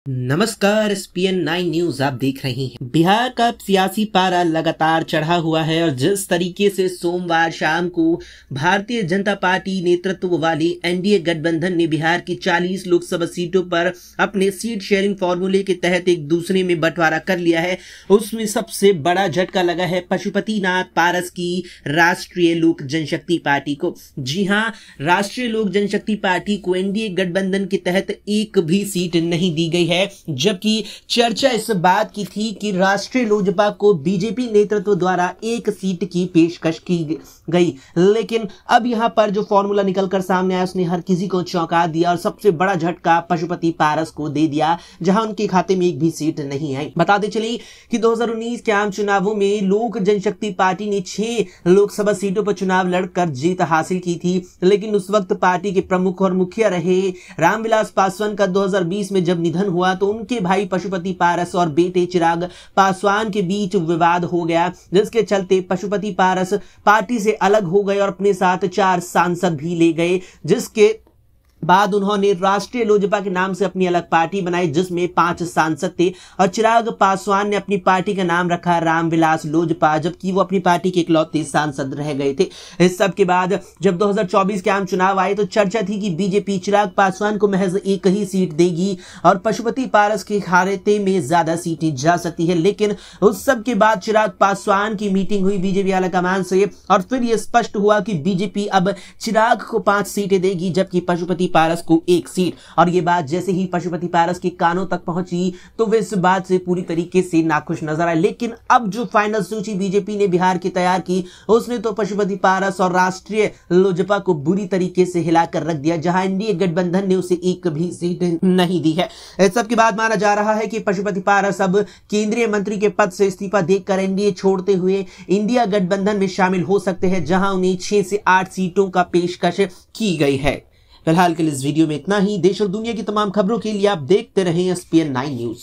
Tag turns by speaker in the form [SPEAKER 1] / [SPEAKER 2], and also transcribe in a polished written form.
[SPEAKER 1] नमस्कार, SPN9 news आप देख रहे हैं। बिहार का सियासी पारा लगातार चढ़ा हुआ है और जिस तरीके से सोमवार शाम को भारतीय जनता पार्टी नेतृत्व वाली एनडीए गठबंधन ने बिहार की 40 लोकसभा सीटों पर अपने सीट शेयरिंग फॉर्मूले के तहत एक दूसरे में बंटवारा कर लिया है, उसमें सबसे बड़ा झटका लगा है पशुपतिनाथ पारस की राष्ट्रीय लोक जनशक्ति पार्टी को। जी हां, राष्ट्रीय लोक जनशक्ति पार्टी को एनडीए गठबंधन के तहत एक भी सीट नहीं दी गई है, जबकि चर्चा इस बात की थी कि राष्ट्रीय लोजपा को बीजेपी नेतृत्व द्वारा एक सीट की पेशकश की गई। लेकिन अब यहां पर जो फॉर्मूला निकलकर सामने आया उसने हर किसी को चौंका दिया और सबसे बड़ा झटका पशुपति पारस को दे दिया, जहां उनके खाते में एक भी सीट नहीं आई। बताते चले कि 2019 के आम चुनावों में लोक जनशक्ति पार्टी ने 6 लोकसभा सीटों पर चुनाव लड़कर जीत हासिल की थी, लेकिन उस वक्त पार्टी के प्रमुख और मुखिया रहे रामविलास पासवान का 2020 में जब निधन हुआ तो उनके भाई पशुपति पारस और बेटे चिराग पासवान के बीच विवाद हो गया, जिसके चलते पशुपति पारस पार्टी से अलग हो गए और अपने साथ 4 सांसद भी ले गए, जिसके बाद उन्होंने राष्ट्रीय लोजपा के नाम से अपनी अलग पार्टी बनाई, जिसमें 5 सांसद थे और चिराग पासवान ने अपनी पार्टी का नाम रखा रामविलास लोजपा, जबकि वो अपनी पार्टी के इकलौते सांसद रह गए थे। इस सब के बाद जब 2024 के आम चुनाव आए तो चर्चा थी कि बीजेपी चिराग पासवान को महज एक ही सीट देगी और पशुपति पारस के खाते में ज्यादा सीटें जा सकती है। लेकिन उस सब के बाद चिराग पासवान की मीटिंग हुई बीजेपी आलाकमान से और फिर यह स्पष्ट हुआ कि बीजेपी अब चिराग को 5 सीटें देगी, जबकि पशुपति पारस को 1 सीट। और ये बात जैसे ही पशुपति पारस के कानों तक पहुंची तो वे इस बात से पूरी तरीके से नाखुश नजर आए। लेकिन अब जो फाइनल सूची बीजेपी ने बिहार की तैयार की उसने तो पशुपति पारस और राष्ट्रीय लोजपा को बुरी तरीके से हिलाकर रख दिया, जहां एनडीए गठबंधन ने उसे एक भी सीट नहीं दी है। इस सब के बाद माना जा रहा है कि पशुपति पारस अब केंद्रीय मंत्री के पद से इस्तीफा देकर एनडीए छोड़ते हुए इंडिया गठबंधन में शामिल हो सकते हैं, जहां उन्हें 6 से 8 सीटों का पेशकश की गई है। फिलहाल के लिए इस वीडियो में इतना ही। देश और दुनिया की तमाम खबरों के लिए आप देखते रहें SPN9 न्यूज।